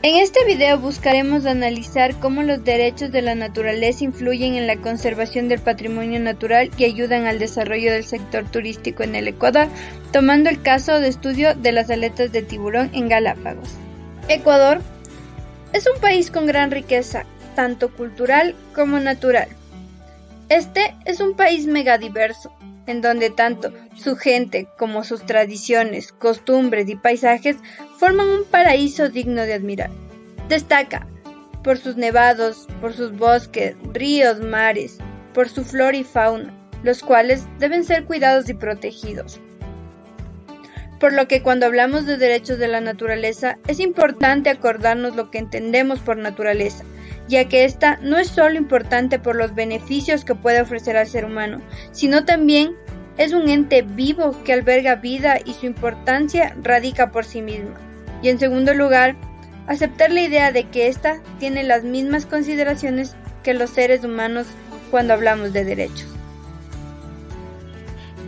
En este video buscaremos analizar cómo los derechos de la naturaleza influyen en la conservación del patrimonio natural y ayudan al desarrollo del sector turístico en el Ecuador, tomando el caso de estudio de las aletas de tiburón en Galápagos. Ecuador es un país con gran riqueza, tanto cultural como natural. Este es un país megadiverso, en donde tanto su gente como sus tradiciones, costumbres y paisajes forman un paraíso digno de admirar. Destaca por sus nevados, por sus bosques, ríos, mares, por su flora y fauna, los cuales deben ser cuidados y protegidos. Por lo que cuando hablamos de derechos de la naturaleza, es importante acordarnos lo que entendemos por naturaleza, ya que esta no es solo importante por los beneficios que puede ofrecer al ser humano, sino también es un ente vivo que alberga vida y su importancia radica por sí misma. Y en segundo lugar, aceptar la idea de que ésta tiene las mismas consideraciones que los seres humanos cuando hablamos de derechos.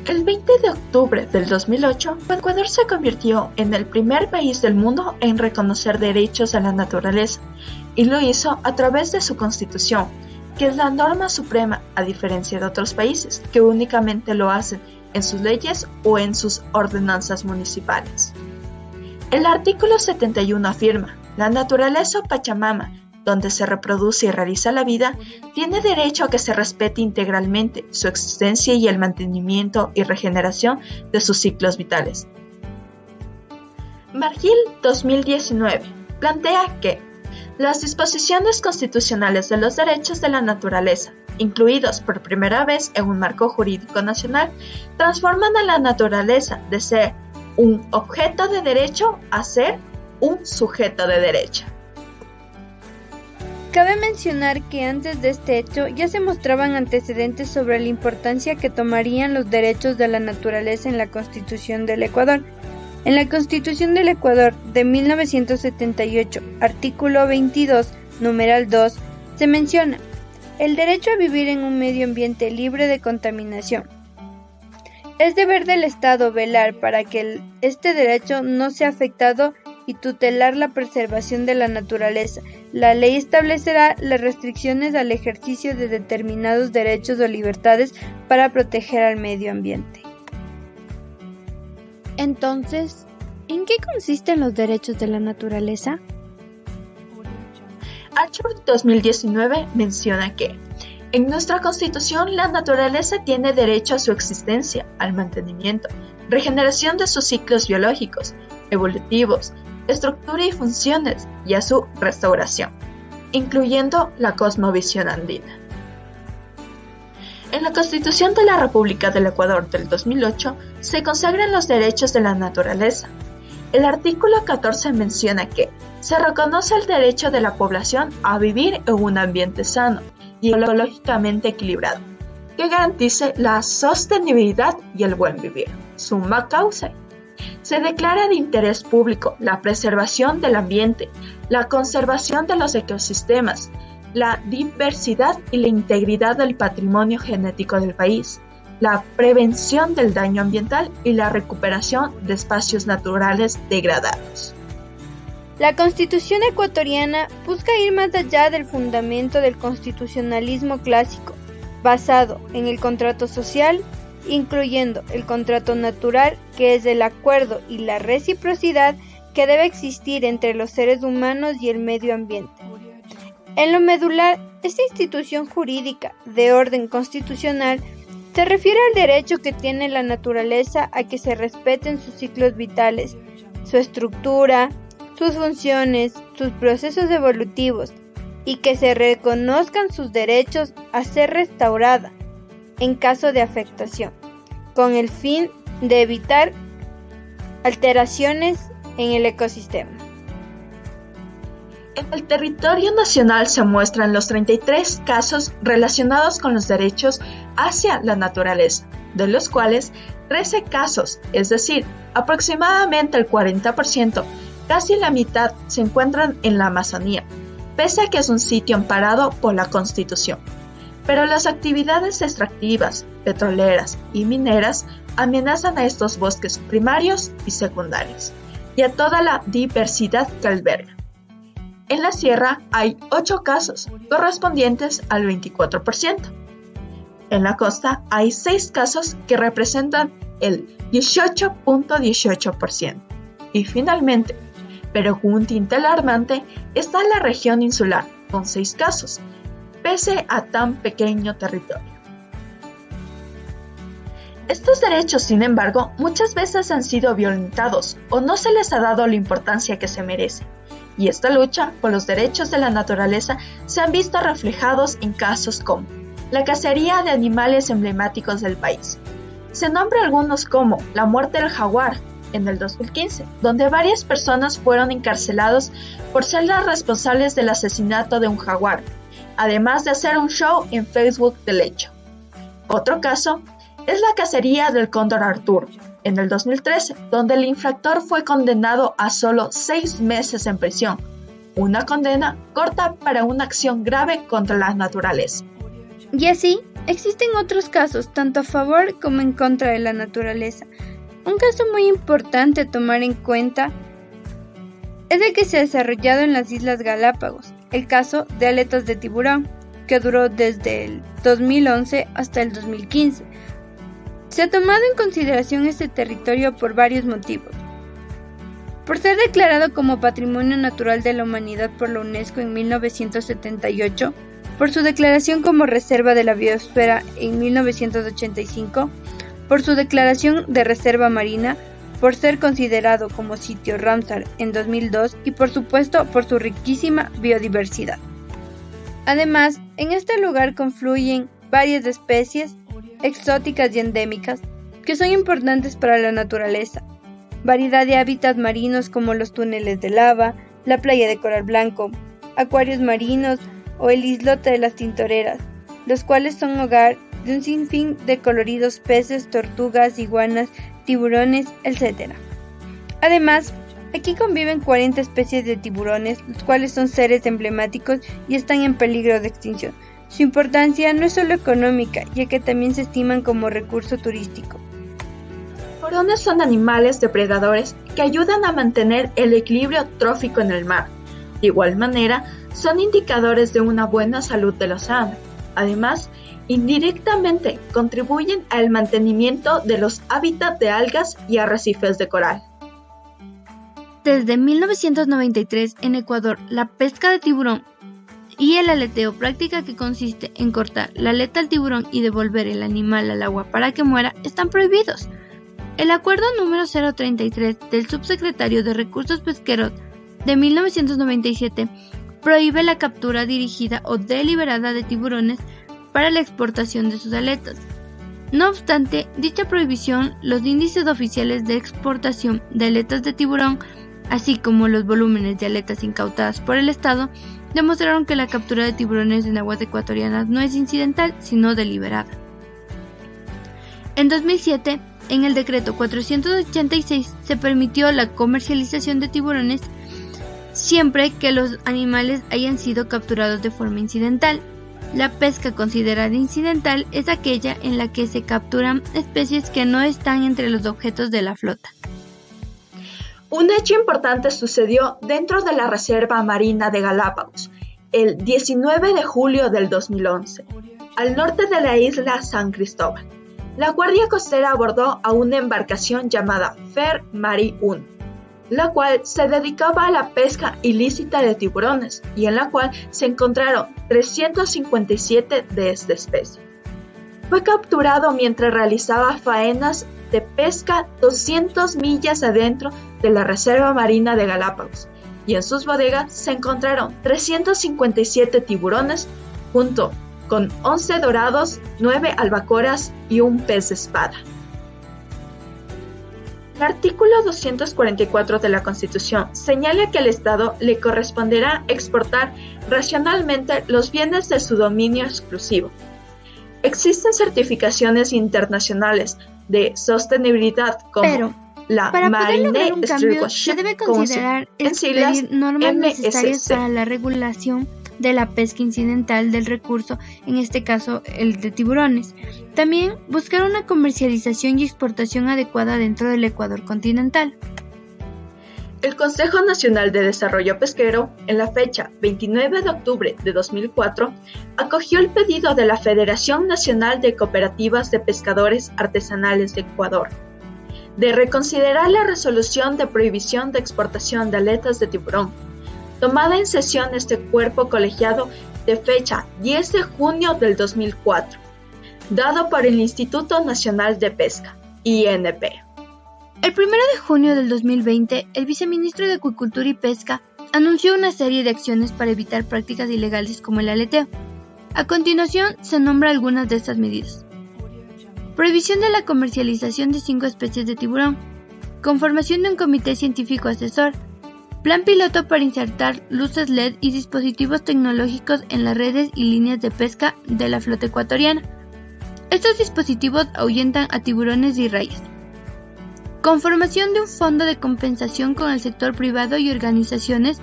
El 20 de octubre del 2008, Ecuador se convirtió en el primer país del mundo en reconocer derechos a la naturaleza, y lo hizo a través de su Constitución, que es la norma suprema, a diferencia de otros países, que únicamente lo hacen en sus leyes o en sus ordenanzas municipales. El artículo 71 afirma: la naturaleza o Pachamama, donde se reproduce y realiza la vida, tiene derecho a que se respete integralmente su existencia y el mantenimiento y regeneración de sus ciclos vitales. Margil 2019 plantea que las disposiciones constitucionales de los derechos de la naturaleza, incluidos por primera vez en un marco jurídico nacional, transforman a la naturaleza de ser un objeto de derecho a ser un sujeto de derecho. Cabe mencionar que antes de este hecho ya se mostraban antecedentes sobre la importancia que tomarían los derechos de la naturaleza en la Constitución del Ecuador. En la Constitución del Ecuador de 1978, artículo 22, numeral 2, se menciona el derecho a vivir en un medio ambiente libre de contaminación. Es deber del Estado velar para que este derecho no sea afectado y tutelar la preservación de la naturaleza. La ley establecerá las restricciones al ejercicio de determinados derechos o libertades para proteger al medio ambiente. Entonces, ¿en qué consisten los derechos de la naturaleza? Archer 2019 menciona que en nuestra Constitución la naturaleza tiene derecho a su existencia, al mantenimiento, regeneración de sus ciclos biológicos, evolutivos, estructura y funciones, y a su restauración, incluyendo la cosmovisión andina. En la Constitución de la República del Ecuador del 2008 se consagran los derechos de la naturaleza. El artículo 14 menciona que se reconoce el derecho de la población a vivir en un ambiente sano y ecológicamente equilibrado, que garantice la sostenibilidad y el buen vivir. Summa causa. Se declara de interés público la preservación del ambiente, la conservación de los ecosistemas, la diversidad y la integridad del patrimonio genético del país, la prevención del daño ambiental y la recuperación de espacios naturales degradados. La Constitución ecuatoriana busca ir más allá del fundamento del constitucionalismo clásico, basado en el contrato social, incluyendo el contrato natural, que es el acuerdo y la reciprocidad que debe existir entre los seres humanos y el medio ambiente. En lo medular, esta institución jurídica de orden constitucional se refiere al derecho que tiene la naturaleza a que se respeten sus ciclos vitales, su estructura, sus funciones, sus procesos evolutivos, y que se reconozcan sus derechos a ser restaurada en caso de afectación, con el fin de evitar alteraciones en el ecosistema. En el territorio nacional se muestran los 33 casos relacionados con los derechos hacia la naturaleza, de los cuales 13 casos, es decir, aproximadamente el 40%, casi la mitad, se encuentran en la Amazonía, pese a que es un sitio amparado por la Constitución. Pero las actividades extractivas, petroleras y mineras amenazan a estos bosques primarios y secundarios, y a toda la diversidad que alberga. En la sierra hay 8 casos, correspondientes al 24%. En la costa hay 6 casos que representan el 18.18%. Y finalmente, pero con un tinte alarmante, está la región insular, con 6 casos, pese a tan pequeño territorio. Estos derechos, sin embargo, muchas veces han sido violentados o no se les ha dado la importancia que se merecen. Y esta lucha por los derechos de la naturaleza se han visto reflejados en casos como la cacería de animales emblemáticos del país. Se nombra algunos como la muerte del jaguar en el 2015, donde varias personas fueron encarcelados por ser las responsables del asesinato de un jaguar, además de hacer un show en Facebook del hecho. Otro caso es la cacería del cóndor Arturo, en el 2013, donde el infractor fue condenado a solo 6 meses en prisión, una condena corta para una acción grave contra la naturaleza. Y así, existen otros casos, tanto a favor como en contra de la naturaleza. Un caso muy importante a tomar en cuenta es el que se ha desarrollado en las Islas Galápagos, el caso de aletas de tiburón, que duró desde el 2011 hasta el 2015. Se ha tomado en consideración este territorio por varios motivos. Por ser declarado como Patrimonio Natural de la Humanidad por la UNESCO en 1978, por su declaración como Reserva de la Biosfera en 1985, por su declaración de Reserva Marina, por ser considerado como sitio Ramsar en 2002 y por supuesto por su riquísima biodiversidad. Además, en este lugar confluyen varias especies exóticas y endémicas que son importantes para la naturaleza, variedad de hábitats marinos como los túneles de lava, la playa de coral blanco, acuarios marinos o el islote de las tintoreras, los cuales son hogar de un sinfín de coloridos peces, tortugas, iguanas, tiburones, etc. Además, aquí conviven 40 especies de tiburones, los cuales son seres emblemáticos y están en peligro de extinción. Su importancia no es solo económica, ya que también se estiman como recurso turístico. Los tiburones son animales depredadores que ayudan a mantener el equilibrio trófico en el mar. De igual manera, son indicadores de una buena salud del océano. Además, indirectamente contribuyen al mantenimiento de los hábitats de algas y arrecifes de coral. Desde 1993 en Ecuador, la pesca de tiburón y el aleteo, práctica que consiste en cortar la aleta al tiburón y devolver el animal al agua para que muera, están prohibidos. El acuerdo número 033 del subsecretario de Recursos Pesqueros de 1997 prohíbe la captura dirigida o deliberada de tiburones para la exportación de sus aletas. No obstante dicha prohibición, los índices oficiales de exportación de aletas de tiburón, así como los volúmenes de aletas incautadas por el Estado, demostraron que la captura de tiburones en aguas ecuatorianas no es incidental, sino deliberada. En 2007, en el decreto 486 se permitió la comercialización de tiburones siempre que los animales hayan sido capturados de forma incidental. La pesca considerada incidental es aquella en la que se capturan especies que no están entre los objetos de la flota. Un hecho importante sucedió dentro de la Reserva Marina de Galápagos, el 19 de julio del 2011, al norte de la isla San Cristóbal. La Guardia Costera abordó a una embarcación llamada Fer Mari 1, la cual se dedicaba a la pesca ilícita de tiburones y en la cual se encontraron 357 de esta especie. Fue capturado mientras realizaba faenas de pesca 200 millas adentro de la Reserva Marina de Galápagos y en sus bodegas se encontraron 357 tiburones junto con 11 dorados, 9 albacoras y un pez de espada. El artículo 244 de la Constitución señala que al Estado le corresponderá exportar racionalmente los bienes de su dominio exclusivo. Existen certificaciones internacionales de sostenibilidad como la Marine Stewardship se debe considerar expedir normas necesarias para la regulación de la pesca incidental del recurso, en este caso el de tiburones. También buscar una comercialización y exportación adecuada dentro del Ecuador continental. El Consejo Nacional de Desarrollo Pesquero, en la fecha 29 de octubre de 2004, acogió el pedido de la Federación Nacional de Cooperativas de Pescadores Artesanales de Ecuador de reconsiderar la resolución de prohibición de exportación de aletas de tiburón, tomada en sesión este cuerpo colegiado de fecha 10 de junio del 2004, dado por el Instituto Nacional de Pesca, INP. El 1 de junio del 2020, el viceministro de Acuicultura y Pesca anunció una serie de acciones para evitar prácticas ilegales como el aleteo. A continuación, se nombra algunas de estas medidas. Prohibición de la comercialización de 5 especies de tiburón. Conformación de un comité científico asesor. Plan piloto para insertar luces LED y dispositivos tecnológicos en las redes y líneas de pesca de la flota ecuatoriana. Estos dispositivos ahuyentan a tiburones y rayas. Conformación de un fondo de compensación con el sector privado y organizaciones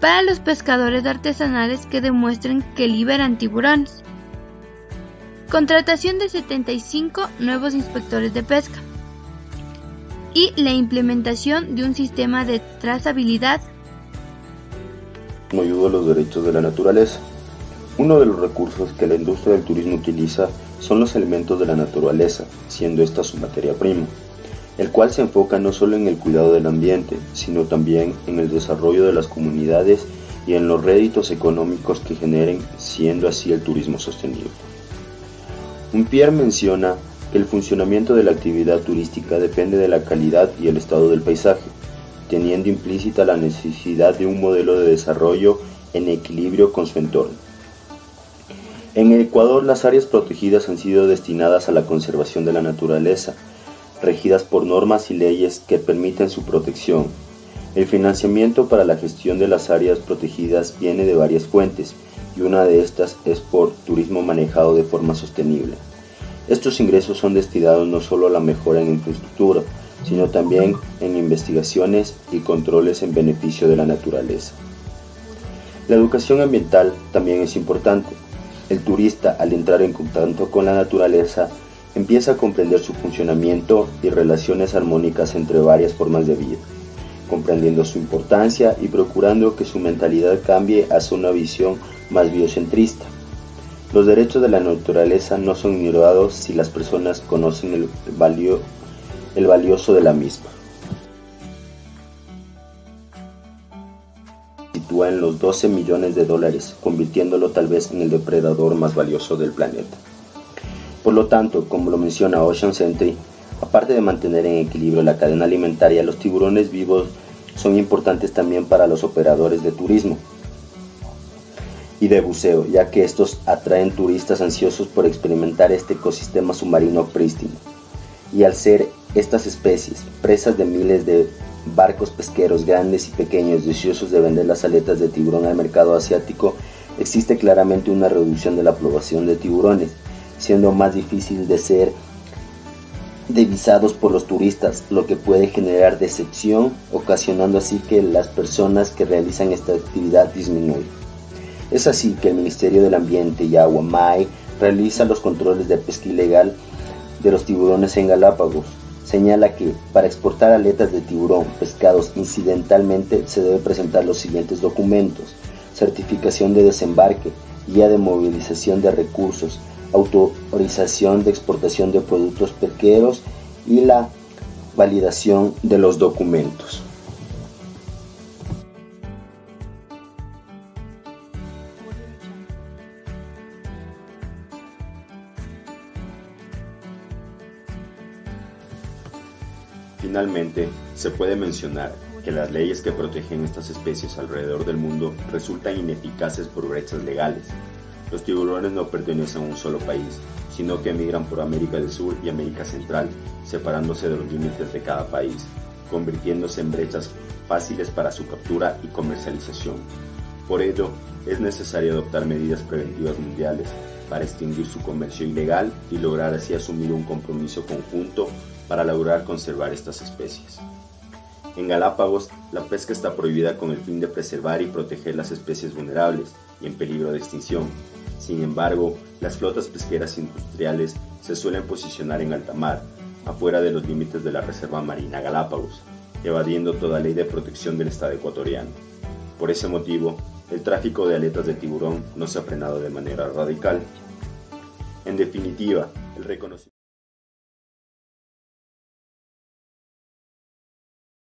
para los pescadores artesanales que demuestren que liberan tiburones. Contratación de 75 nuevos inspectores de pesca. Y la implementación de un sistema de trazabilidad. No ayuda a los derechos de la naturaleza. Uno de los recursos que la industria del turismo utiliza son los elementos de la naturaleza, siendo esta su materia prima, el cual se enfoca no solo en el cuidado del ambiente, sino también en el desarrollo de las comunidades y en los réditos económicos que generen, siendo así el turismo sostenible. Pierre menciona que el funcionamiento de la actividad turística depende de la calidad y el estado del paisaje, teniendo implícita la necesidad de un modelo de desarrollo en equilibrio con su entorno. En el Ecuador, las áreas protegidas han sido destinadas a la conservación de la naturaleza, regidas por normas y leyes que permiten su protección. El financiamiento para la gestión de las áreas protegidas viene de varias fuentes, y una de estas es por turismo manejado de forma sostenible. Estos ingresos son destinados no solo a la mejora en infraestructura, sino también en investigaciones y controles en beneficio de la naturaleza. La educación ambiental también es importante. El turista, al entrar en contacto con la naturaleza, empieza a comprender su funcionamiento y relaciones armónicas entre varias formas de vida, comprendiendo su importancia y procurando que su mentalidad cambie hacia una visión más biocentrista. Los derechos de la naturaleza no son ignorados si las personas conocen el valioso de la misma. Sitúa en los $12 millones, convirtiéndolo tal vez en el depredador más valioso del planeta. Por lo tanto, como lo menciona Ocean Century, aparte de mantener en equilibrio la cadena alimentaria, los tiburones vivos son importantes también para los operadores de turismo y de buceo, ya que estos atraen turistas ansiosos por experimentar este ecosistema submarino prístino. Y al ser estas especies presas de miles de barcos pesqueros grandes y pequeños deseosos de vender las aletas de tiburón al mercado asiático, existe claramente una reducción de la población de tiburones, siendo más difícil de ser divisados por los turistas, lo que puede generar decepción, ocasionando así que las personas que realizan esta actividad disminuyan. Es así que el Ministerio del Ambiente y Agua, MAE, realiza los controles de pesca ilegal de los tiburones en Galápagos. Señala que para exportar aletas de tiburón pescados incidentalmente se debe presentar los siguientes documentos: certificación de desembarque, guía de movilización de recursos, autorización de exportación de productos pesqueros y la validación de los documentos. Finalmente, se puede mencionar que las leyes que protegen estas especies alrededor del mundo resultan ineficaces por brechas legales. Los tiburones no pertenecen a un solo país, sino que emigran por América del Sur y América Central, separándose de los límites de cada país, convirtiéndose en brechas fáciles para su captura y comercialización. Por ello, es necesario adoptar medidas preventivas mundiales para extinguir su comercio ilegal y lograr así asumir un compromiso conjunto para lograr conservar estas especies. En Galápagos, la pesca está prohibida con el fin de preservar y proteger las especies vulnerables y en peligro de extinción. Sin embargo, las flotas pesqueras industriales se suelen posicionar en alta mar, afuera de los límites de la Reserva Marina Galápagos, evadiendo toda ley de protección del Estado ecuatoriano. Por ese motivo, el tráfico de aletas de tiburón no se ha frenado de manera radical. En definitiva, el reconocimiento